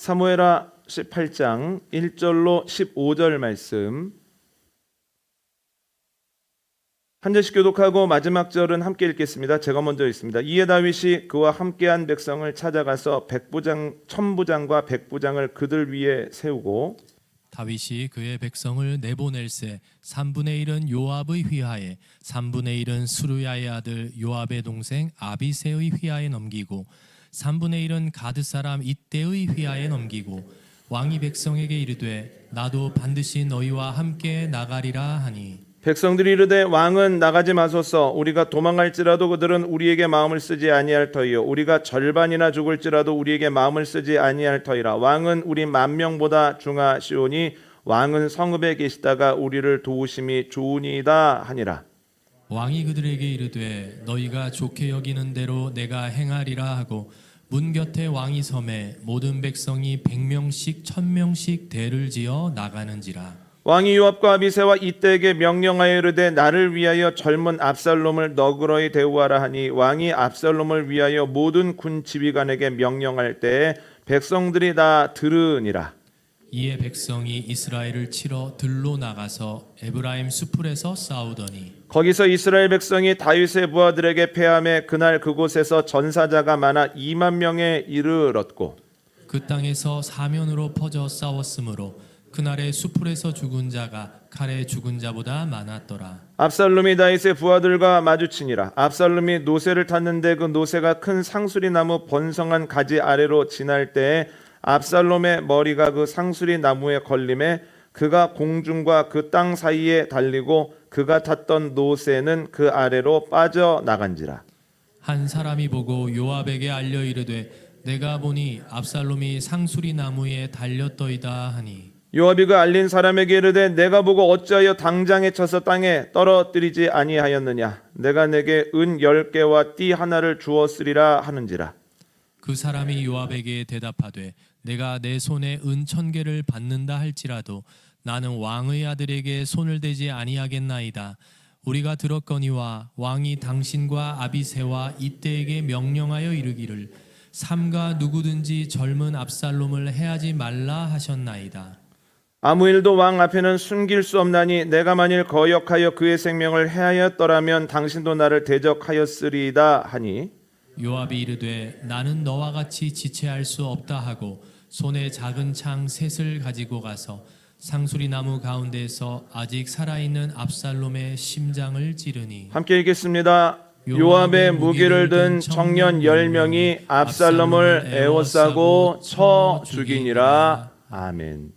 사무엘하 18장 1절로 15절 말씀 한 절씩 교독하고 마지막 절은 함께 읽겠습니다. 제가 먼저 읽습니다. 이에 다윗이 그와 함께한 백성을 찾아가서 천부장과 백부장을 그들 위에 세우고 다윗이 그의 백성을 내보낼세 3분의 1은 요압의 휘하에 3분의 1은 스루야의 아들 요압의 동생 아비새의 휘하에 넘기고 3분의 1은 가드 사람 이때의 휘하에 넘기고 왕이 백성에게 이르되 나도 반드시 너희와 함께 나가리라 하니 백성들이 이르되 왕은 나가지 마소서. 우리가 도망갈지라도 그들은 우리에게 마음을 쓰지 아니할 터이요 우리가 절반이나 죽을지라도 우리에게 마음을 쓰지 아니할 터이라. 왕은 우리 10,000명보다 중하시오니 왕은 성읍에 계시다가 우리를 도우심이 좋으니이다 하니라. 왕이 그들에게 이르되 너희가 좋게 여기는 대로 내가 행하리라 하고 문 곁에 왕이 섬에 모든 백성이 100명씩 1000명씩 대를 지어 나가는지라. 왕이 요압과 아비새와 이때에게 명령하여 이르되 나를 위하여 젊은 압살롬을 너그러이 대우하라 하니 왕이 압살롬을 위하여 모든 군 지휘관에게 명령할 때에 백성들이 다 들으니라. 이에 백성이 이스라엘을 치러 들로 나가서 에브라임 수풀에서 싸우더니 거기서 이스라엘 백성이 다윗의 부하들에게 패하매 그날 그곳에서 전사자가 많아 20,000명에 이르렀고 그 땅에서 사면으로 퍼져 싸웠으므로 그날의 수풀에서 죽은 자가 칼에 죽은 자보다 많았더라. 압살롬이 다윗의 부하들과 마주치니라. 압살롬이 노새를 탔는데 그 노새가 큰 상수리 나무 번성한 가지 아래로 지날 때에 압살롬의 머리가 그 상수리 나무에 걸림에 그가 공중과 그 땅 사이에 달리고 그가 탔던 노새는 그 아래로 빠져나간지라. 한 사람이 보고 요압에게 알려 이르되 내가 보니 압살롬이 상수리 나무에 달렸더이다 하니 요압이 그 알린 사람에게 이르되 내가 보고 어찌하여 당장에 쳐서 땅에 떨어뜨리지 아니하였느냐. 내가 내게 은 10개와 띠 하나를 주었으리라 하는지라. 그 사람이 요압에게 대답하되 내가 내 손에 은 1,000개를 받는다 할지라도 나는 왕의 아들에게 손을 대지 아니하겠나이다. 우리가 들었거니와 왕이 당신과 아비새와 이때에게 명령하여 이르기를 삼가 누구든지 젊은 압살롬을 해하지 말라 하셨나이다. 아무 일도 왕 앞에는 숨길 수 없나니 내가 만일 거역하여 그의 생명을 해하였더라면 당신도 나를 대적하였으리이다 하니 요압이 이르되 나는 너와 같이 지체할 수 없다 하고 손에 작은 창 셋을 가지고 가서 상수리 나무 가운데에서 아직 살아있는 압살롬의 심장을 찌르니 함께 읽겠습니다. 요압의 무기를 든 청년 10명이 압살롬을 에워싸고 쳐 죽이니라. 아멘.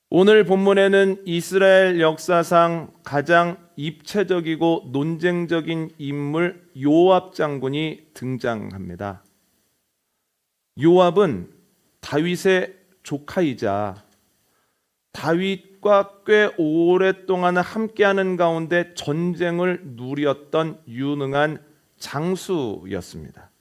오늘 본문에는 이스라엘 역사상 가장 입체적이고 논쟁적인 인물 요압 장군이 등장합니다. 요압은 다윗의 조카이자 다윗과 꽤 오랫동안 함께하는 가운데 전쟁을 누렸던 유능한 장수였습니다.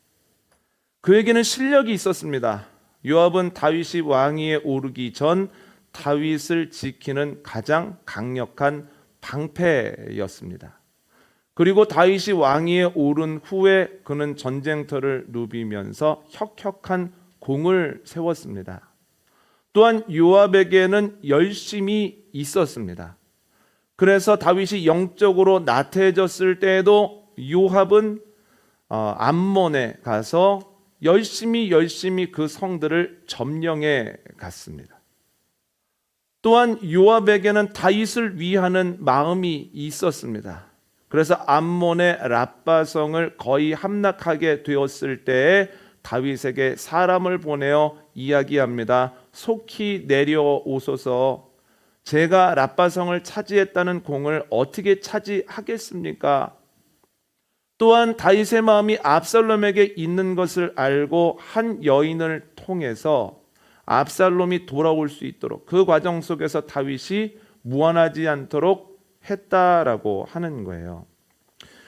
그에게는 실력이 있었습니다. 요압은 다윗이 왕위에 오르기 전 다윗을 지키는 가장 강력한 방패였습니다. 그리고 다윗이 왕위에 오른 후에 그는 전쟁터를 누비면서 혁혁한 공을 세웠습니다. 또한 요압에게는 열심이 있었습니다. 그래서 다윗이 영적으로 나태해졌을 때에도 요압은 암몬에 가서 열심히 그 성들을 점령해 갔습니다. 또한 요압에게는 다윗을 위하는 마음이 있었습니다. 그래서 암몬의 랍바성을 거의 함락하게 되었을 때에 다윗에게 사람을 보내어 이야기합니다. 속히 내려오소서. 제가 랍바성을 차지했다는 공을 어떻게 차지하겠습니까? 또한 다윗의 마음이 압살롬에게 있는 것을 알고 한 여인을 통해서 압살롬이 돌아올 수 있도록 그 과정 속에서 다윗이 무안하지 않도록 했다라고 하는 거예요.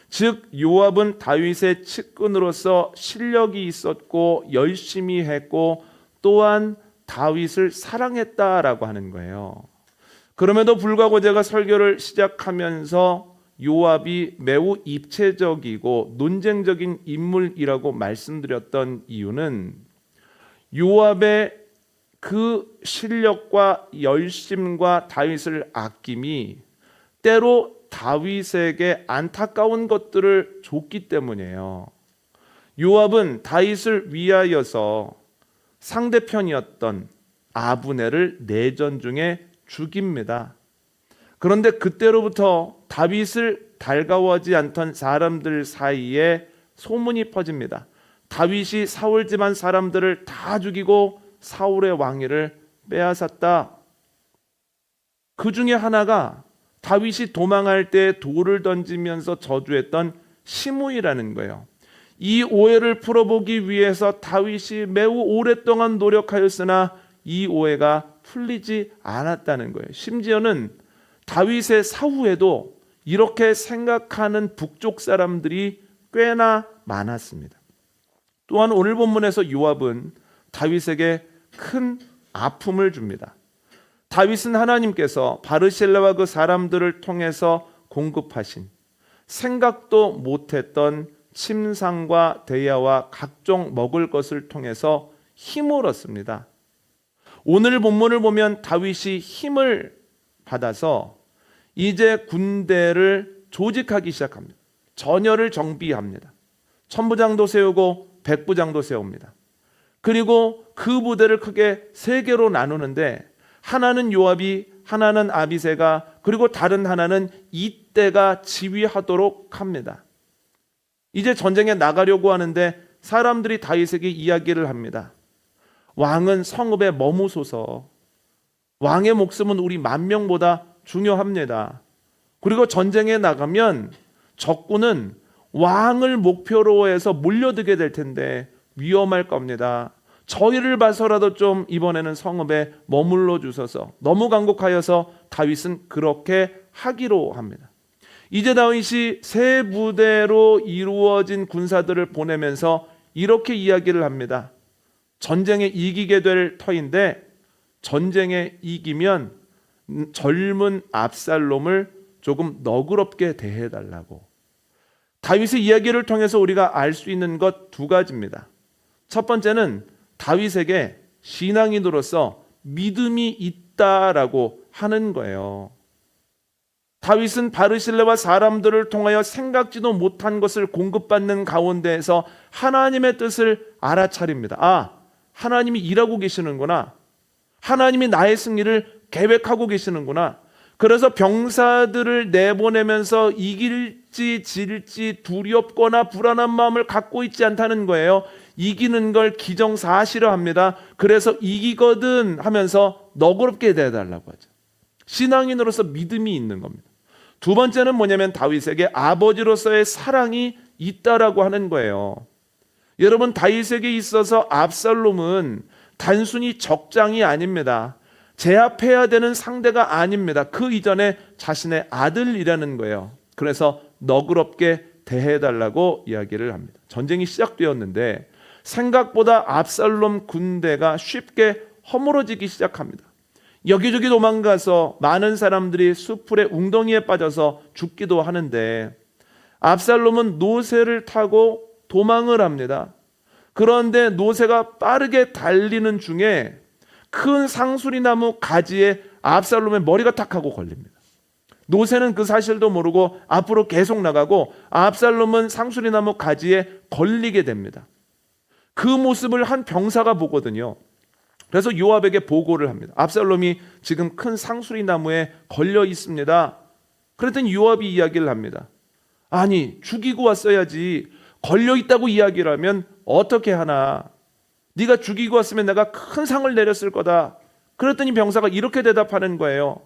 즉 요압은 다윗의 측근으로서 실력이 있었고 열심히 했고 또한 다윗을 사랑했다라고 하는 거예요. 그럼에도 불구하고 제가 설교를 시작하면서 요압이 매우 입체적이고 논쟁적인 인물이라고 말씀드렸던 이유는 요압의 그 실력과 열심과 다윗을 아낌이 때로 다윗에게 안타까운 것들을 줬기 때문이에요. 요압은 다윗을 위하여서 상대편이었던 아브넬을 내전 중에 죽입니다. 그런데 그때로부터 다윗을 달가워하지 않던 사람들 사이에 소문이 퍼집니다. 다윗이 사울 집안 사람들을 다 죽이고 사울의 왕위를 빼앗았다. 그 중에 하나가 다윗이 도망할 때 돌을 던지면서 저주했던 시므이라는 거예요. 이 오해를 풀어보기 위해서 다윗이 매우 오랫동안 노력하였으나 이 오해가 풀리지 않았다는 거예요. 심지어는 다윗의 사후에도 이렇게 생각하는 북쪽 사람들이 꽤나 많았습니다. 또한 오늘 본문에서 요압은 다윗에게 큰 아픔을 줍니다. 다윗은 하나님께서 바르실레와 그 사람들을 통해서 공급하신 생각도 못했던 침상과 대야와 각종 먹을 것을 통해서 힘을 얻습니다. 오늘 본문을 보면 다윗이 힘을 받아서 이제 군대를 조직하기 시작합니다. 전열을 정비합니다. 천부장도 세우고 백부장도 세웁니다. 그리고 그 부대를 크게 세 개로 나누는데 하나는 요압이, 하나는 아비새가, 그리고 다른 하나는 이때가 지휘하도록 합니다. 이제 전쟁에 나가려고 하는데 사람들이 다윗에게 이야기를 합니다. 왕은 성읍에 머무소서. 왕의 목숨은 우리 10,000명보다 중요합니다. 그리고 전쟁에 나가면 적군은 왕을 목표로 해서 몰려들게 될 텐데 위험할 겁니다. 저희를 봐서라도 좀 이번에는 성읍에 머물러 주소서. 너무 간곡하여서 다윗은 그렇게 하기로 합니다. 이제 다윗이 세 부대로 이루어진 군사들을 보내면서 이렇게 이야기를 합니다. 전쟁에 이기게 될 터인데 전쟁에 이기면 젊은 압살롬을 조금 너그럽게 대해달라고. 다윗의 이야기를 통해서 우리가 알 수 있는 것 두 가지입니다. 첫 번째는 다윗에게 신앙인으로서 믿음이 있다라고 하는 거예요. 다윗은 바르실레와 사람들을 통하여 생각지도 못한 것을 공급받는 가운데에서 하나님의 뜻을 알아차립니다. 아, 하나님이 일하고 계시는구나. 하나님이 나의 승리를 계획하고 계시는구나. 그래서 병사들을 내보내면서 이길지 질지 두렵거나 불안한 마음을 갖고 있지 않다는 거예요. 이기는 걸 기정사실화합니다. 그래서 이기거든 하면서 너그럽게 대해달라고 하죠. 신앙인으로서 믿음이 있는 겁니다. 두 번째는 뭐냐면 다윗에게 아버지로서의 사랑이 있다라고 하는 거예요. 여러분, 다윗에게 있어서 압살롬은 단순히 적장이 아닙니다. 제압해야 되는 상대가 아닙니다. 그 이전에 자신의 아들이라는 거예요. 그래서 너그럽게 대해달라고 이야기를 합니다. 전쟁이 시작되었는데 생각보다 압살롬 군대가 쉽게 허물어지기 시작합니다. 여기저기 도망가서 많은 사람들이 수풀의 웅덩이에 빠져서 죽기도 하는데 압살롬은 노새를 타고 도망을 합니다. 그런데 노새가 빠르게 달리는 중에 큰 상수리나무 가지에 압살롬의 머리가 탁 하고 걸립니다. 노새는 그 사실도 모르고 앞으로 계속 나가고 압살롬은 상수리나무 가지에 걸리게 됩니다. 그 모습을 한 병사가 보거든요. 그래서 요압에게 보고를 합니다. 압살롬이 지금 큰 상수리나무에 걸려 있습니다. 그랬더니 요압이 이야기를 합니다. 아니, 죽이고 왔어야지. 걸려 있다고 이야기를 하면 어떻게 하나? 네가 죽이고 왔으면 내가 큰 상을 내렸을 거다. 그랬더니 병사가 이렇게 대답하는 거예요.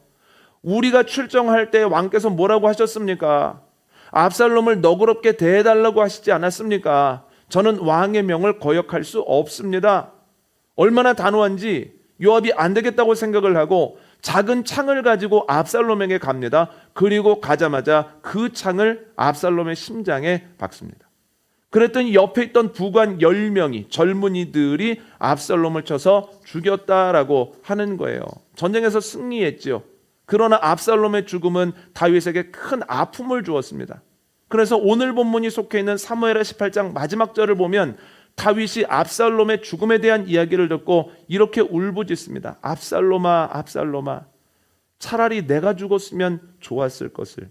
우리가 출정할 때 왕께서 뭐라고 하셨습니까? 압살롬을 너그럽게 대해달라고 하시지 않았습니까? 저는 왕의 명을 거역할 수 없습니다. 얼마나 단호한지 요압이 안 되겠다고 생각을 하고 작은 창을 가지고 압살롬에게 갑니다. 그리고 가자마자 그 창을 압살롬의 심장에 박습니다. 그랬더니 옆에 있던 부관 10명이 젊은이들이 압살롬을 쳐서 죽였다라고 하는 거예요. 전쟁에서 승리했죠. 그러나 압살롬의 죽음은 다윗에게 큰 아픔을 주었습니다. 그래서 오늘 본문이 속해 있는 사무엘하 18장 마지막 절을 보면 다윗이 압살롬의 죽음에 대한 이야기를 듣고 이렇게 울부짖습니다. 압살롬아, 압살롬아, 차라리 내가 죽었으면 좋았을 것을.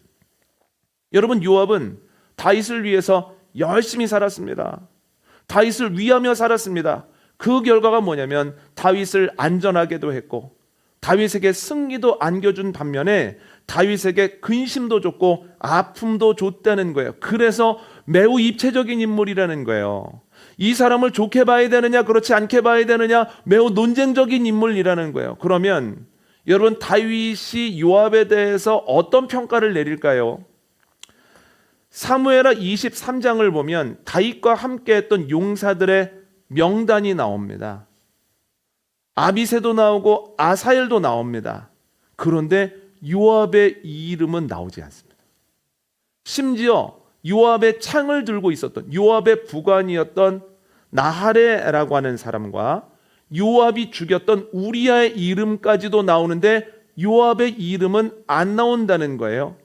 여러분, 요압은 다윗을 위해서 열심히 살았습니다. 다윗을 위하며 살았습니다. 그 결과가 뭐냐면 다윗을 안전하게도 했고 다윗에게 승리도 안겨준 반면에 다윗에게 근심도 줬고 아픔도 줬다는 거예요. 그래서 매우 입체적인 인물이라는 거예요. 이 사람을 좋게 봐야 되느냐 그렇지 않게 봐야 되느냐 매우 논쟁적인 인물이라는 거예요. 그러면 여러분, 다윗이 요압에 대해서 어떤 평가를 내릴까요? 사무엘하 23장을 보면 다윗과 함께했던 용사들의 명단이 나옵니다. 아비새도 나오고 아사엘도 나옵니다. 그런데 요압의 이름은 나오지 않습니다. 심지어 요압의 창을 들고 있었던 요압의 부관이었던 나하레라고 하는 사람과 요압이 죽였던 우리아의 이름까지도 나오는데 요압의 이름은 안 나온다는 거예요.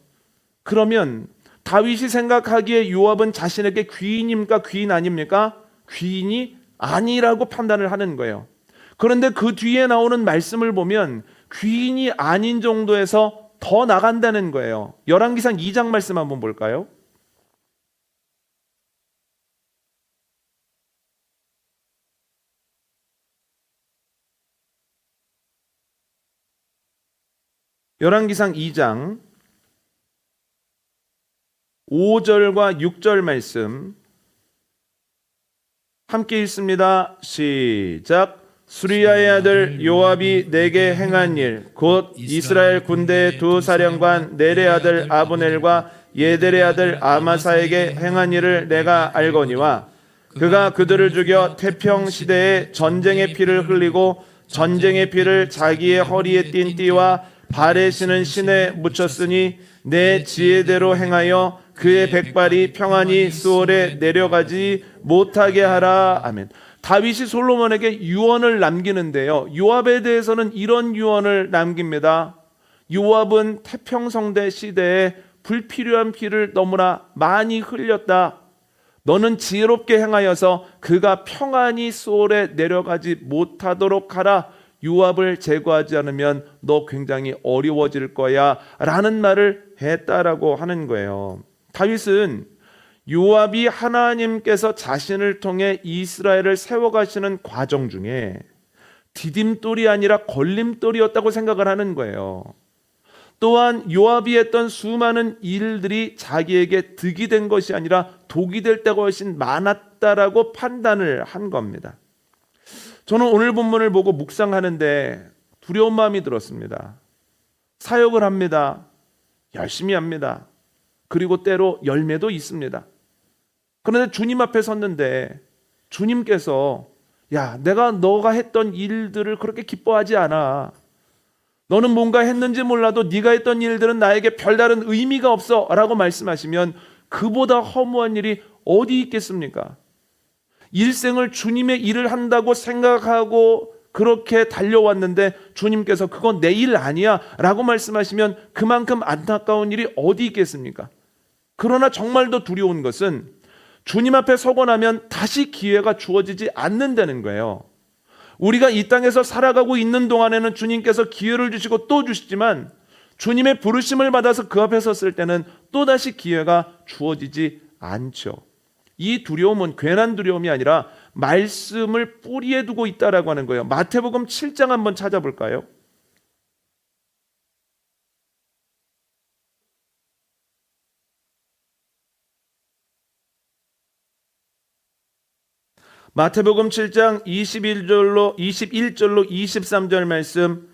그러면 다윗이 생각하기에 요압은 자신에게 귀인입니까? 귀인 아닙니까? 귀인이 아니라고 판단을 하는 거예요. 그런데 그 뒤에 나오는 말씀을 보면 귀인이 아닌 정도에서 더 나간다는 거예요. 열왕기상 2장 말씀 한번 볼까요? 열왕기상 2장 5절과 6절 말씀 함께 읽습니다. 시작. 수리야의 아들 요압이 내게 행한 일, 곧 이스라엘 군대의 두 사령관 넬의 아들 아브넬과 예델의 아들 아마사에게 행한 일을 내가 알거니와 그가 그들을 죽여 태평 시대에 전쟁의 피를 흘리고 전쟁의 피를 자기의 허리에 띤 띠와 발에 신은 신에 묻혔으니 내 지혜대로 행하여 그의 백발이 평안히 수월에 내려가지 못하게 하라. 아멘. 다윗이 솔로몬에게 유언을 남기는데요, 요압에 대해서는 이런 유언을 남깁니다. 요압은 태평성대 시대에 불필요한 피를 너무나 많이 흘렸다. 너는 지혜롭게 행하여서 그가 평안히 수월에 내려가지 못하도록 하라. 요압을 제거하지 않으면 너 굉장히 어려워질 거야 라는 말을 했다라고 하는 거예요. 다윗은 요압이 하나님께서 자신을 통해 이스라엘을 세워가시는 과정 중에 디딤돌이 아니라 걸림돌이었다고 생각을 하는 거예요. 또한 요압이 했던 수많은 일들이 자기에게 득이 된 것이 아니라 독이 될 때가 훨씬 많았다라고 판단을 한 겁니다. 저는 오늘 본문을 보고 묵상하는데 두려운 마음이 들었습니다. 사역을 합니다. 열심히 합니다. 그리고 때로 열매도 있습니다. 그런데 주님 앞에 섰는데 주님께서 야, 내가 너가 했던 일들을 그렇게 기뻐하지 않아. 너는 뭔가 했는지 몰라도 네가 했던 일들은 나에게 별다른 의미가 없어 라고 말씀하시면 그보다 허무한 일이 어디 있겠습니까? 일생을 주님의 일을 한다고 생각하고 그렇게 달려왔는데 주님께서 그건 내 일 아니야 라고 말씀하시면 그만큼 안타까운 일이 어디 있겠습니까? 그러나 정말 더 두려운 것은 주님 앞에 서고 나면 다시 기회가 주어지지 않는다는 거예요. 우리가 이 땅에서 살아가고 있는 동안에는 주님께서 기회를 주시고 또 주시지만 주님의 부르심을 받아서 그 앞에 섰을 때는 또다시 기회가 주어지지 않죠. 이 두려움은 괜한 두려움이 아니라 말씀을 뿌리에 두고 있다라고 하는 거예요. 마태복음 7장 한번 찾아볼까요? 마태복음 7장 21절로 23절 말씀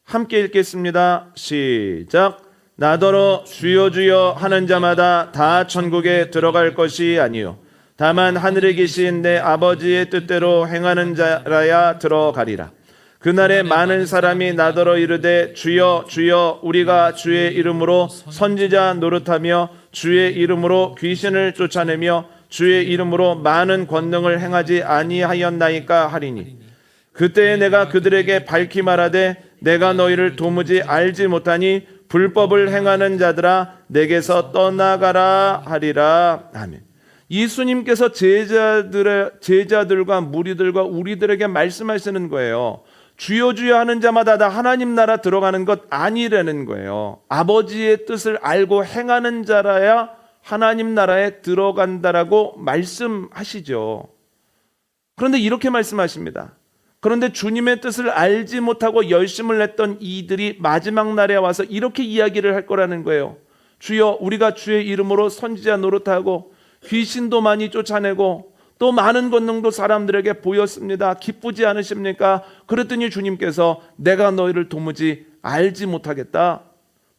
함께 읽겠습니다. 시작. 나더러 주여 주여 하는 자마다 다 천국에 들어갈 것이 아니요 다만 하늘에 계신 내 아버지의 뜻대로 행하는 자라야 들어가리라. 그날에 많은 사람이 나더러 이르되 주여 주여 우리가 주의 이름으로 선지자 노릇하며 주의 이름으로 귀신을 쫓아내며 주의 이름으로 많은 권능을 행하지 아니하였나이까 하리니 그때에 내가 그들에게 밝히 말하되 내가 너희를 도무지 알지 못하니 불법을 행하는 자들아 내게서 떠나가라 하리라. 아멘. 예수님께서 제자들과 무리들과 우리들에게 말씀하시는 거예요. 주여 주여 하는 자마다 다 하나님 나라 들어가는 것 아니라는 거예요. 아버지의 뜻을 알고 행하는 자라야 하나님 나라에 들어간다라고 말씀하시죠. 그런데 이렇게 말씀하십니다. 그런데 주님의 뜻을 알지 못하고 열심을 냈던 이들이 마지막 날에 와서 이렇게 이야기를 할 거라는 거예요. 주여, 우리가 주의 이름으로 선지자 노릇하고 귀신도 많이 쫓아내고 또 많은 권능도 사람들에게 보였습니다. 기쁘지 않으십니까? 그랬더니 주님께서 내가 너희를 도무지 알지 못하겠다.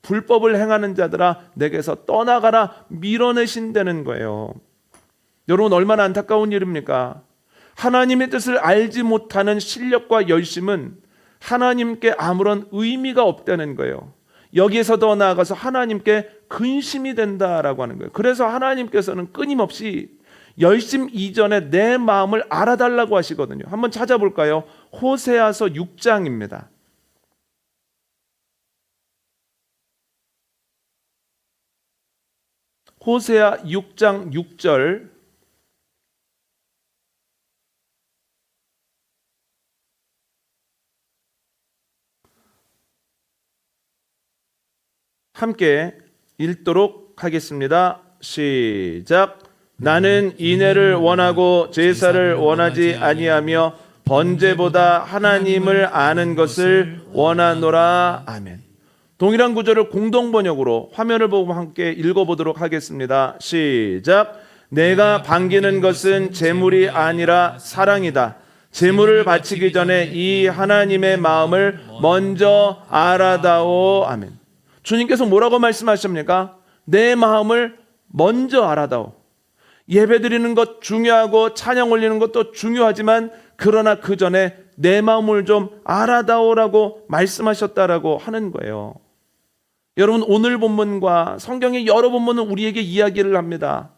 불법을 행하는 자들아 내게서 떠나가라 밀어내신다는 거예요. 여러분, 얼마나 안타까운 일입니까? 하나님의 뜻을 알지 못하는 실력과 열심은 하나님께 아무런 의미가 없다는 거예요. 여기에서 더 나아가서 하나님께 근심이 된다라고 하는 거예요. 그래서 하나님께서는 끊임없이 열심 이전에 내 마음을 알아달라고 하시거든요. 한번 찾아볼까요? 호세아서 6장입니다. 호세아 6장 6절. 함께 읽도록 하겠습니다. 시작. 나는 인애를 원하고 제사를 원하지 아니하며 번제보다 하나님을 아는 것을 원하노라. 아멘. 동일한 구절을 공동 번역으로 화면을 보고 함께 읽어보도록 하겠습니다. 시작. 내가 반기는 것은 제물이 아니라 사랑이다. 제물을 바치기 전에 이 하나님의 마음을 먼저 알아다오. 아멘. 주님께서 뭐라고 말씀하십니까? 내 마음을 먼저 알아다오. 예배드리는 것 중요하고 찬양 올리는 것도 중요하지만 그러나 그 전에 내 마음을 좀 알아다오라고 말씀하셨다라고 하는 거예요. 여러분, 오늘 본문과 성경의 여러 본문은 우리에게 이야기를 합니다.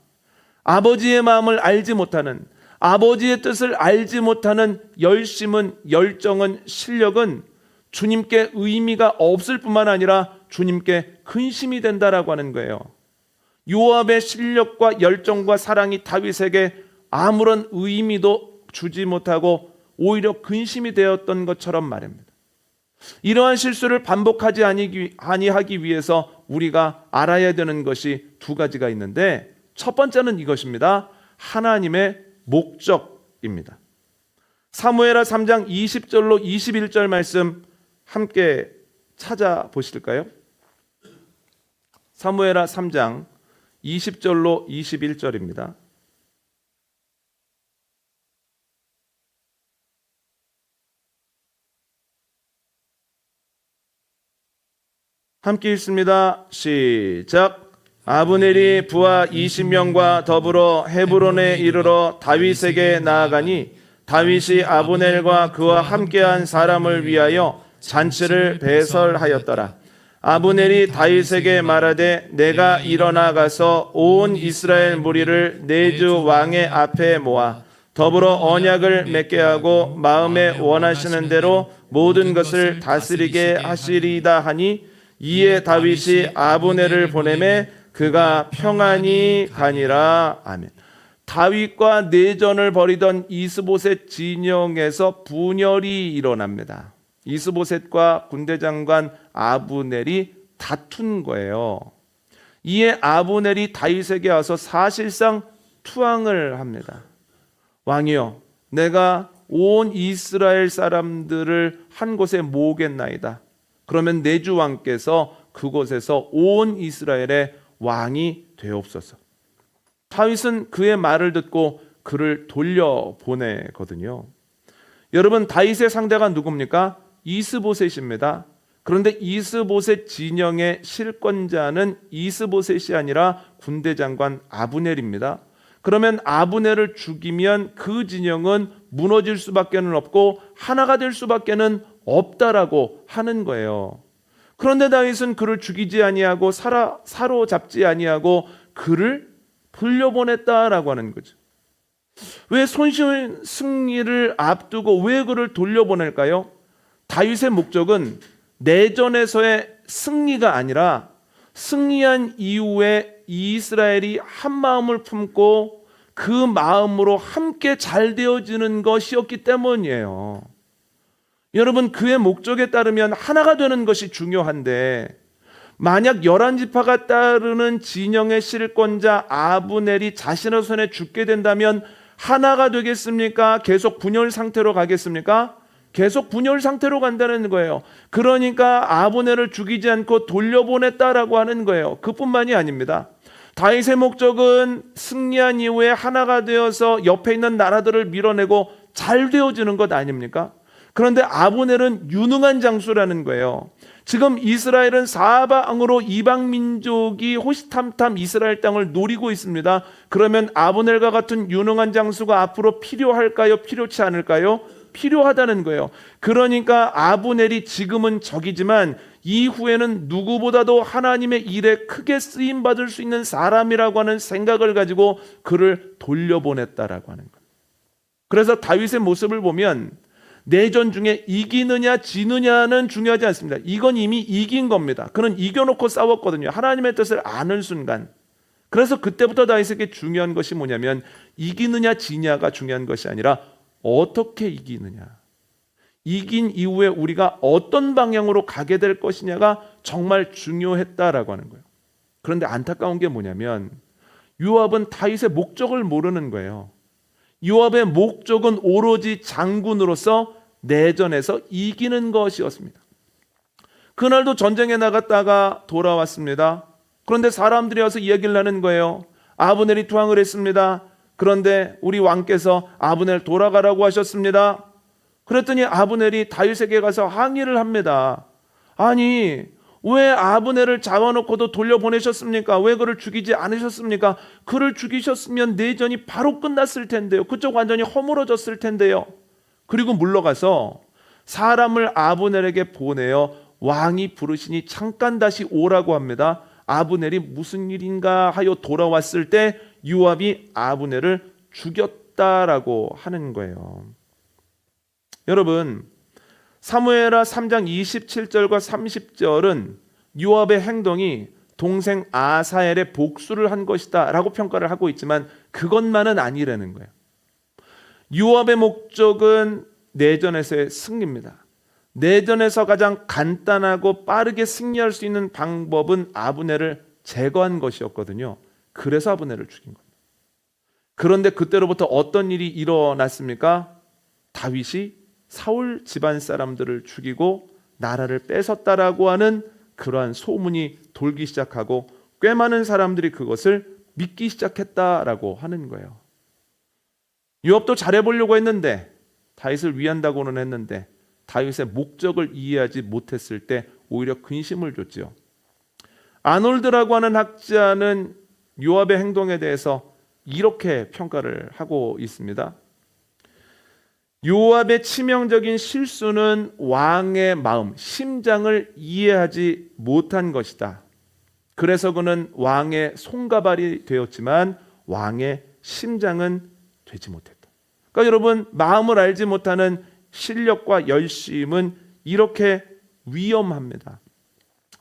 아버지의 마음을 알지 못하는, 아버지의 뜻을 알지 못하는 열심은, 열정은, 실력은 주님께 의미가 없을 뿐만 아니라 주님께 근심이 된다라고 하는 거예요. 요압의 실력과 열정과 사랑이 다윗에게 아무런 의미도 주지 못하고 오히려 근심이 되었던 것처럼 말입니다. 이러한 실수를 반복하지 아니하기 위해서 우리가 알아야 되는 것이 두 가지가 있는데, 첫 번째는 이것입니다. 하나님의 목적입니다. 사무엘하 3장 20절로 21절 말씀 함께 찾아보실까요? 사무엘하 3장 20절로 21절입니다. 함께 읽습니다. 시작. 아브넬이 부하 20명과 더불어 헤브론에 이르러 다윗에게 나아가니 다윗이 아브넬과 그와 함께한 사람을 위하여 잔치를 배설하였더라. 아브넬이 다윗에게 말하되 내가 일어나 가서 온 이스라엘 무리를 내 주 왕의 앞에 모아 더불어 언약을 맺게 하고 마음에 원하시는 대로 모든 것을 다스리게 하시리이다 하니, 이에 다윗이 아브넬을 보내매 그가 평안히 가니라. 아멘. 다윗과 내전을 벌이던 이스보셋 진영에서 분열이 일어납니다. 이스보셋과 군대장관 아브넬이 다툰 거예요. 이에 아브넬이 다윗에게 와서 사실상 투항을 합니다. 왕이여, 내가 온 이스라엘 사람들을 한 곳에 모으겠나이다. 그러면 내 주 왕께서 그곳에서 온 이스라엘의 왕이 되옵소서. 다윗은 그의 말을 듣고 그를 돌려보내거든요. 여러분, 다윗의 상대가 누굽니까? 이스보셋입니다. 그런데 이스보셋 진영의 실권자는 이스보셋이 아니라 군대장관 아브넬입니다. 그러면 아브넬을 죽이면 그 진영은 무너질 수밖에 없고 하나가 될 수밖에 없다라고 하는 거예요. 그런데 다윗은 그를 죽이지 아니하고 사로잡지 아니하고 그를 돌려보냈다라고 하는 거죠. 왜 손쉬운 승리를 앞두고 왜 그를 돌려보낼까요? 다윗의 목적은 내전에서의 승리가 아니라 승리한 이후에 이스라엘이 한 마음을 품고 그 마음으로 함께 잘 되어지는 것이었기 때문이에요. 여러분, 그의 목적에 따르면 하나가 되는 것이 중요한데, 만약 11지파가 따르는 진영의 실권자 아브넬이 자신의 손에 죽게 된다면 하나가 되겠습니까? 계속 분열 상태로 가겠습니까? 계속 분열 상태로 간다는 거예요. 그러니까 아브넬을 죽이지 않고 돌려보냈다라고 하는 거예요. 그뿐만이 아닙니다. 다윗의 목적은 승리한 이후에 하나가 되어서 옆에 있는 나라들을 밀어내고 잘 되어지는 것 아닙니까? 그런데 아브넬은 유능한 장수라는 거예요. 지금 이스라엘은 사방으로 이방 민족이 호시탐탐 이스라엘 땅을 노리고 있습니다. 그러면 아브넬과 같은 유능한 장수가 앞으로 필요할까요? 필요치 않을까요? 필요하다는 거예요. 그러니까 아브넬이 지금은 적이지만 이후에는 누구보다도 하나님의 일에 크게 쓰임 받을 수 있는 사람이라고 하는 생각을 가지고 그를 돌려보냈다라고 하는 거예요. 그래서 다윗의 모습을 보면 내전 중에 이기느냐 지느냐는 중요하지 않습니다. 이건 이미 이긴 겁니다. 그는 이겨놓고 싸웠거든요. 하나님의 뜻을 아는 순간. 그래서 그때부터 다윗에게 중요한 것이 뭐냐면 이기느냐 지냐가 중요한 것이 아니라 어떻게 이기느냐. 이긴 이후에 우리가 어떤 방향으로 가게 될 것이냐가 정말 중요했다라고 하는 거예요. 그런데 안타까운 게 뭐냐면 요압은 다윗의 목적을 모르는 거예요. 요압의 목적은 오로지 장군으로서 내전에서 이기는 것이었습니다. 그날도 전쟁에 나갔다가 돌아왔습니다. 그런데 사람들이 와서 이야기를 하는 거예요. 아브넬이 투항을 했습니다. 그런데 우리 왕께서 아브넬 돌아가라고 하셨습니다. 그랬더니 아브넬이 다윗에게 가서 항의를 합니다. 아니, 왜 아브넬을 잡아놓고도 돌려보내셨습니까? 왜 그를 죽이지 않으셨습니까? 그를 죽이셨으면 내전이 바로 끝났을 텐데요. 그쪽 완전히 허물어졌을 텐데요. 그리고 물러가서 사람을 아브넬에게 보내어 왕이 부르시니 잠깐 다시 오라고 합니다. 아브넬이 무슨 일인가 하여 돌아왔을 때 요압이 아브넬을 죽였다라고 하는 거예요. 여러분, 사무엘하 3장 27절과 30절은 요압의 행동이 동생 아사엘의 복수를 한 것이다 라고 평가를 하고 있지만 그것만은 아니라는 거예요. 요압의 목적은 내전에서의 승리입니다. 내전에서 가장 간단하고 빠르게 승리할 수 있는 방법은 아브넬을 제거한 것이었거든요. 그래서 아브넬을 죽인 겁니다. 그런데 그때로부터 어떤 일이 일어났습니까? 다윗이 사울 집안 사람들을 죽이고 나라를 뺏었다라고 하는 그러한 소문이 돌기 시작하고 꽤 많은 사람들이 그것을 믿기 시작했다라고 하는 거예요. 요압도 잘해보려고 했는데 다윗을 위한다고는 했는데 다윗의 목적을 이해하지 못했을 때 오히려 근심을 줬지요. 아놀드라고 하는 학자는 요압의 행동에 대해서 이렇게 평가를 하고 있습니다. 요압의 치명적인 실수는 왕의 마음, 심장을 이해하지 못한 것이다. 그래서 그는 왕의 손가발이 되었지만 왕의 심장은 되지 못했다. 그러니까 여러분, 마음을 알지 못하는 실력과 열심은 이렇게 위험합니다.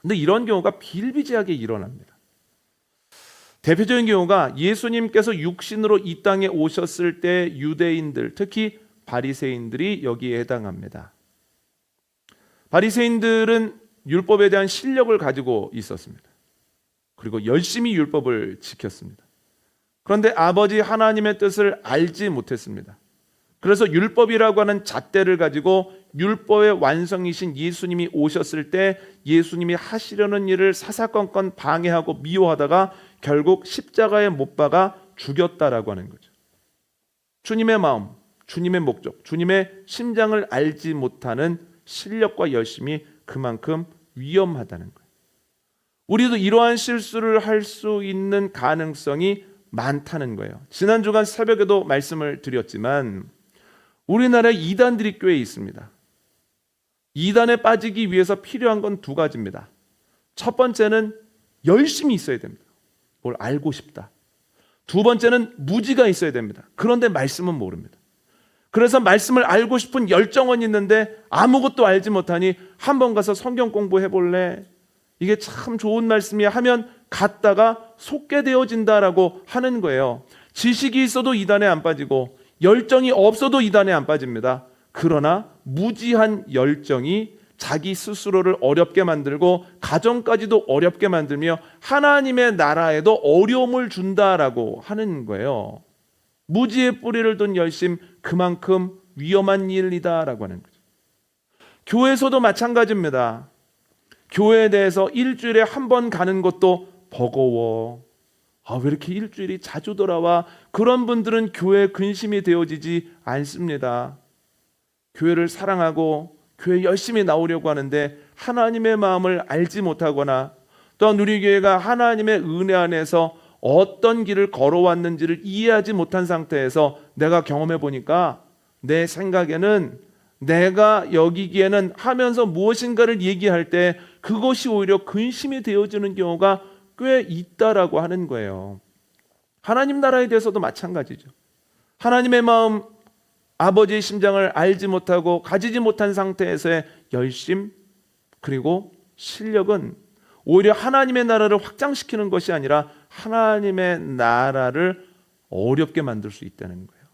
근데 이런 경우가 비일비재하게 일어납니다. 대표적인 경우가 예수님께서 육신으로 이 땅에 오셨을 때 유대인들, 특히 바리새인들이 여기에 해당합니다. 바리새인들은 율법에 대한 실력을 가지고 있었습니다. 그리고 열심히 율법을 지켰습니다. 그런데 아버지 하나님의 뜻을 알지 못했습니다. 그래서 율법이라고 하는 잣대를 가지고 율법의 완성이신 예수님이 오셨을 때 예수님이 하시려는 일을 사사건건 방해하고 미워하다가 결국 십자가에 못 박아 죽였다라고 하는 거죠. 주님의 마음, 주님의 목적, 주님의 심장을 알지 못하는 실력과 열심이 그만큼 위험하다는 거예요. 우리도 이러한 실수를 할 수 있는 가능성이 많다는 거예요. 지난 주간 새벽에도 말씀을 드렸지만 우리나라에 이단들이 꽤 있습니다. 이단에 빠지기 위해서 필요한 건 두 가지입니다. 첫 번째는 열심히 있어야 됩니다. 뭘 알고 싶다. 두 번째는 무지가 있어야 됩니다. 그런데 말씀은 모릅니다. 그래서 말씀을 알고 싶은 열정은 있는데 아무것도 알지 못하니 한번 가서 성경 공부해 볼래? 이게 참 좋은 말씀이야 하면 갔다가 속게 되어진다라고 하는 거예요. 지식이 있어도 이단에 안 빠지고 열정이 없어도 이단에 안 빠집니다. 그러나 무지한 열정이 자기 스스로를 어렵게 만들고 가정까지도 어렵게 만들며 하나님의 나라에도 어려움을 준다라고 하는 거예요. 무지의 뿌리를 둔 열심, 그만큼 위험한 일이다라고 하는 거죠. 교회에서도 마찬가지입니다. 교회에 대해서 일주일에 한 번 가는 것도 버거워. 왜 이렇게 일주일이 자주 돌아와? 그런 분들은 교회에 근심이 되어지지 않습니다. 교회를 사랑하고 교회 열심히 나오려고 하는데 하나님의 마음을 알지 못하거나 또한 우리 교회가 하나님의 은혜 안에서 어떤 길을 걸어왔는지를 이해하지 못한 상태에서 내가 경험해 보니까 내 생각에는 내가 여기기에는 하면서 무엇인가를 얘기할 때 그것이 오히려 근심이 되어지는 경우가 꽤 있다라고 하는 거예요. 하나님 나라에 대해서도 마찬가지죠. 하나님의 마음, 아버지의 심장을 알지 못하고 가지지 못한 상태에서의 열심 그리고 실력은 오히려 하나님의 나라를 확장시키는 것이 아니라 하나님의 나라를 어렵게 만들 수 있다는 거예요.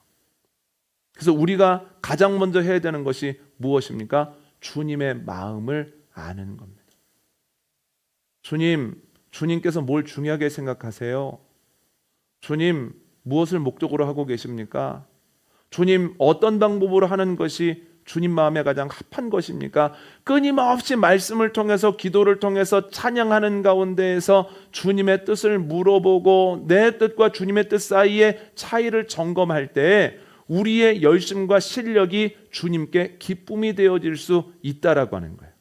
그래서 우리가 가장 먼저 해야 되는 것이 무엇입니까? 주님의 마음을 아는 겁니다. 주님께서 뭘 중요하게 생각하세요? 주님, 무엇을 목적으로 하고 계십니까? 주님, 어떤 방법으로 하는 것이 주님 마음에 가장 합한 것입니까? 끊임없이 말씀을 통해서 기도를 통해서 찬양하는 가운데에서 주님의 뜻을 물어보고 내 뜻과 주님의 뜻 사이의 차이를 점검할 때 우리의 열심과 실력이 주님께 기쁨이 되어질 수 있다라고 하는 거예요.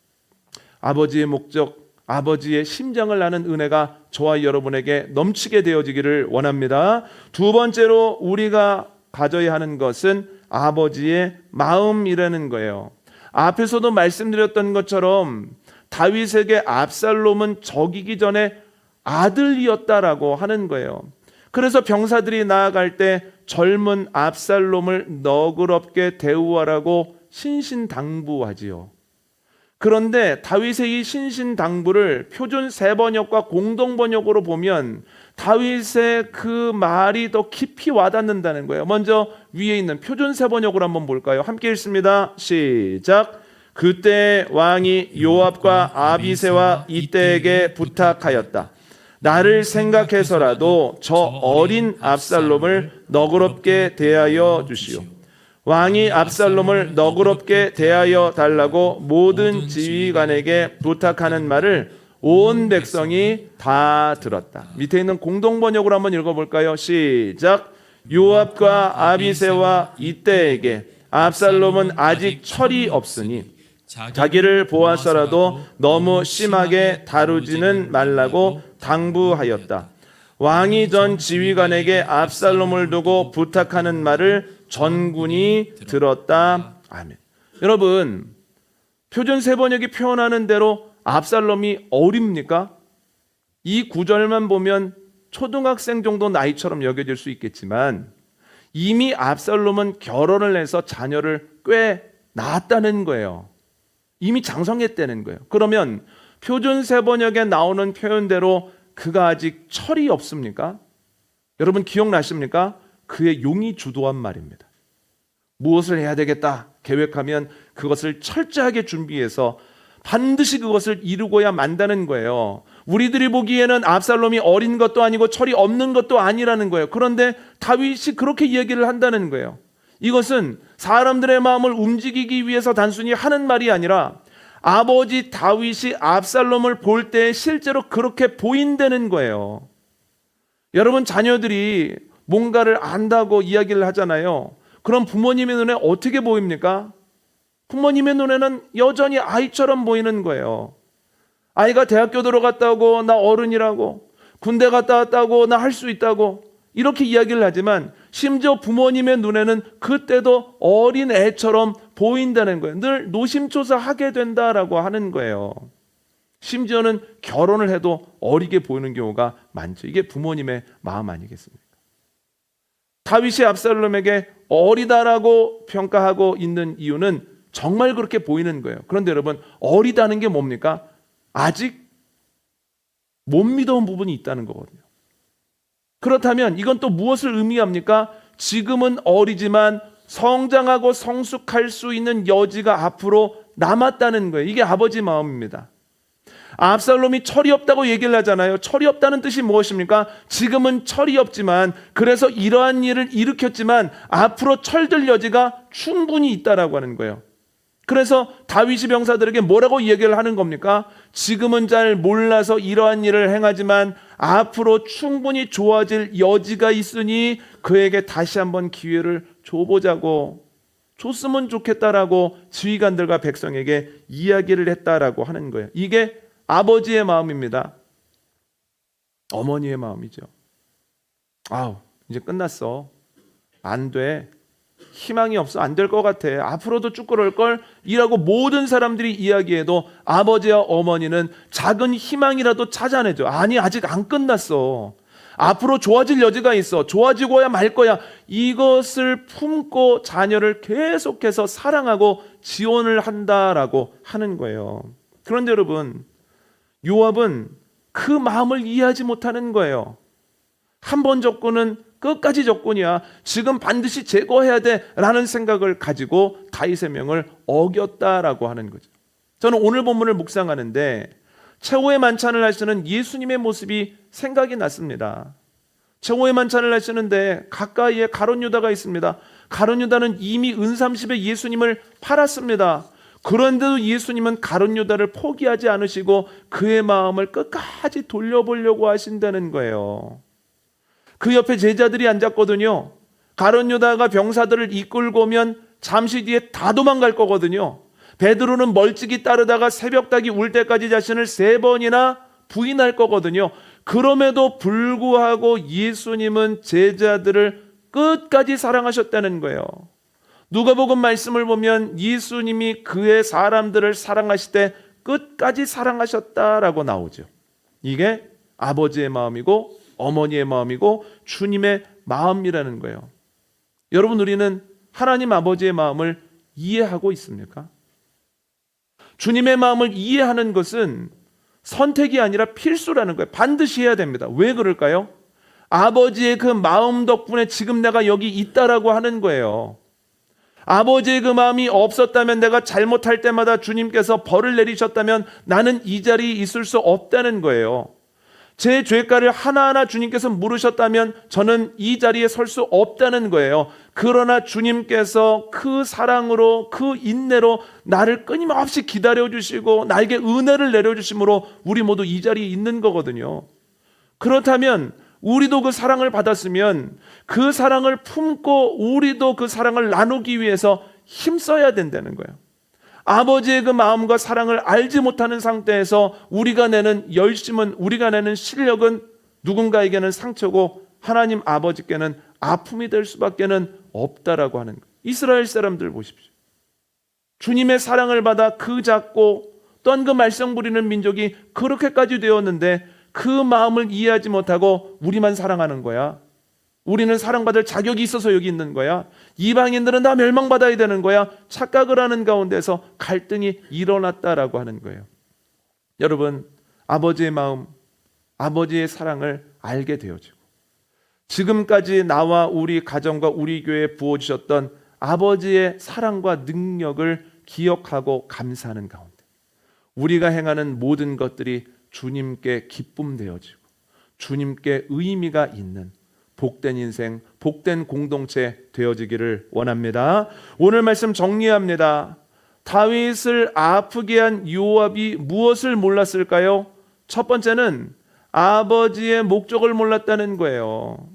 아버지의 목적, 아버지의 심장을 아는 은혜가 저와 여러분에게 넘치게 되어지기를 원합니다. 두 번째로 우리가 가져야 하는 것은 아버지의 마음이라는 거예요. 앞에서도 말씀드렸던 것처럼 다윗에게 압살롬은 적이기 전에 아들이었다라고 하는 거예요. 그래서 병사들이 나아갈 때 젊은 압살롬을 너그럽게 대우하라고 신신당부하지요. 그런데 다윗의 이 신신당부를 표준 세번역과 공동번역으로 보면 다윗의 그 말이 더 깊이 와닿는다는 거예요. 먼저 위에 있는 표준 세번역으로 한번 볼까요? 함께 읽습니다. 시작. 그때 왕이 요압과 아비새와 이때에게 부탁하였다. 나를 생각해서라도 저 어린 압살롬을 너그럽게 대하여 주시오. 왕이 압살롬을 너그럽게 대하여 달라고 모든 지휘관에게 부탁하는 말을 온 백성이 다 들었다. 밑에 있는 공동번역으로 한번 읽어볼까요? 시작. 요압과 아비새와 이때에게 압살롬은 아직 철이 없으니 자기를 보았어라도 너무 심하게 다루지는 말라고 당부하였다. 왕이 전 지휘관에게 압살롬을 두고 부탁하는 말을 전군이 들었다. 아멘. 여러분, 표준 세번역이 표현하는 대로 압살롬이 어립니까? 이 구절만 보면 초등학생 정도 나이처럼 여겨질 수 있겠지만 이미 압살롬은 결혼을 해서 자녀를 꽤 낳았다는 거예요. 이미 장성했다는 거예요. 그러면 표준 세번역에 나오는 표현대로 그가 아직 철이 없습니까? 여러분 기억나십니까? 그의 용이 주도한 말입니다. 무엇을 해야 되겠다 계획하면 그것을 철저하게 준비해서 반드시 그것을 이루고야 만다는 거예요. 우리들이 보기에는 압살롬이 어린 것도 아니고 철이 없는 것도 아니라는 거예요. 그런데 다윗이 그렇게 이야기를 한다는 거예요. 이것은 사람들의 마음을 움직이기 위해서 단순히 하는 말이 아니라 아버지 다윗이 압살롬을 볼 때 실제로 그렇게 보인다는 거예요. 여러분 자녀들이 뭔가를 안다고 이야기를 하잖아요. 그럼 부모님의 눈에 어떻게 보입니까? 부모님의 눈에는 여전히 아이처럼 보이는 거예요. 아이가 대학교 들어갔다고 나 어른이라고, 군대 갔다 왔다고 나 할 수 있다고 이렇게 이야기를 하지만 심지어 부모님의 눈에는 그때도 어린 애처럼 보인다는 거예요. 늘 노심초사하게 된다라고 하는 거예요. 심지어는 결혼을 해도 어리게 보이는 경우가 많죠. 이게 부모님의 마음 아니겠습니까? 다윗이 압살롬에게 어리다라고 평가하고 있는 이유는 정말 그렇게 보이는 거예요. 그런데 여러분 어리다는 게 뭡니까? 아직 못 믿어온 부분이 있다는 거거든요. 그렇다면 이건 또 무엇을 의미합니까? 지금은 어리지만 성장하고 성숙할 수 있는 여지가 앞으로 남았다는 거예요. 이게 아버지 마음입니다. 압살롬이 철이 없다고 얘기를 하잖아요. 철이 없다는 뜻이 무엇입니까? 지금은 철이 없지만, 그래서 이러한 일을 일으켰지만 앞으로 철들 여지가 충분히 있다라고 하는 거예요. 그래서 다윗이 병사들에게 뭐라고 얘기를 하는 겁니까? 지금은 잘 몰라서 이러한 일을 행하지만 앞으로 충분히 좋아질 여지가 있으니 그에게 다시 한번 기회를 줘보자고, 줬으면 좋겠다라고 지휘관들과 백성에게 이야기를 했다라고 하는 거예요. 이게 아버지의 마음입니다. 어머니의 마음이죠. 아우, 이제 끝났어. 안 돼. 희망이 없어. 안 될 것 같아. 앞으로도 쭉 그럴 걸. 이라고 모든 사람들이 이야기해도 아버지와 어머니는 작은 희망이라도 찾아내죠. 아니, 아직 안 끝났어. 앞으로 좋아질 여지가 있어. 좋아지고야 말 거야. 이것을 품고 자녀를 계속해서 사랑하고 지원을 한다라고 하는 거예요. 그런데 여러분, 요압은 그 마음을 이해하지 못하는 거예요. 한 번 적군은 끝까지 적군이야. 지금 반드시 제거해야 돼라는 생각을 가지고 다윗의 명을 어겼다라고 하는 거죠. 저는 오늘 본문을 묵상하는데 최후의 만찬을 하시는 예수님의 모습이 생각이 났습니다. 최후의 만찬을 하시는데 가까이에 가룟 유다가 있습니다. 가룟 유다는 이미 은30에 예수님을 팔았습니다. 그런데도 예수님은 가룟 유다를 포기하지 않으시고 그의 마음을 끝까지 돌려보려고 하신다는 거예요. 그 옆에 제자들이 앉았거든요. 가룟 유다가 병사들을 이끌고 오면 잠시 뒤에 다 도망갈 거거든요. 베드로는 멀찍이 따르다가 새벽닭이 울 때까지 자신을 3번이나 부인할 거거든요. 그럼에도 불구하고 예수님은 제자들을 끝까지 사랑하셨다는 거예요. 누가복음 말씀을 보면 예수님이 그의 사람들을 사랑하실 때 끝까지 사랑하셨다라고 나오죠. 이게 아버지의 마음이고 어머니의 마음이고 주님의 마음이라는 거예요. 여러분, 우리는 하나님 아버지의 마음을 이해하고 있습니까? 주님의 마음을 이해하는 것은 선택이 아니라 필수라는 거예요. 반드시 해야 됩니다. 왜 그럴까요? 아버지의 그 마음 덕분에 지금 내가 여기 있다라고 하는 거예요. 아버지의 그 마음이 없었다면, 내가 잘못할 때마다 주님께서 벌을 내리셨다면 나는 이 자리에 있을 수 없다는 거예요. 제 죄가를 하나하나 주님께서 물으셨다면 저는 이 자리에 설 수 없다는 거예요. 그러나 주님께서 그 사랑으로, 그 인내로 나를 끊임없이 기다려주시고 나에게 은혜를 내려주심으로 우리 모두 이 자리에 있는 거거든요. 그렇다면 우리도 그 사랑을 받았으면 그 사랑을 품고 우리도 그 사랑을 나누기 위해서 힘써야 된다는 거예요. 아버지의 그 마음과 사랑을 알지 못하는 상태에서 우리가 내는 열심은, 우리가 내는 실력은 누군가에게는 상처고 하나님 아버지께는 아픔이 될 수밖에는 없다라고 하는 거예요. 이스라엘 사람들 보십시오. 주님의 사랑을 받아 그 작고 떤그 말썽 부리는 민족이 그렇게까지 되었는데 그 마음을 이해하지 못하고 우리만 사랑하는 거야. 우리는 사랑받을 자격이 있어서 여기 있는 거야. 이방인들은 다 멸망받아야 되는 거야. 착각을 하는 가운데서 갈등이 일어났다라고 하는 거예요. 여러분, 아버지의 마음, 아버지의 사랑을 알게 되어지고 지금까지 나와 우리 가정과 우리 교회에 부어주셨던 아버지의 사랑과 능력을 기억하고 감사하는 가운데 우리가 행하는 모든 것들이 주님께 기쁨 되어지고 주님께 의미가 있는 복된 인생, 복된 공동체 되어지기를 원합니다. 오늘 말씀 정리합니다. 다윗을 아프게 한 요압이 무엇을 몰랐을까요? 첫 번째는 아버지의 목적을 몰랐다는 거예요.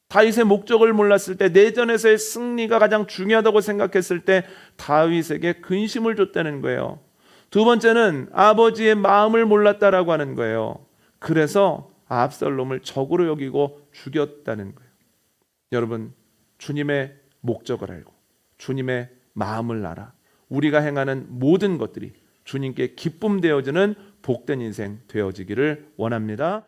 다윗의 목적을 몰랐을 때, 내전에서의 승리가 가장 중요하다고 생각했을 때 다윗에게 근심을 줬다는 거예요. 두 번째는 아버지의 마음을 몰랐다라고 하는 거예요. 그래서 압살롬을 적으로 여기고 죽였다는 거예요. 여러분, 주님의 목적을 알고 주님의 마음을 알아 우리가 행하는 모든 것들이 주님께 기쁨 되어지는 복된 인생 되어지기를 원합니다.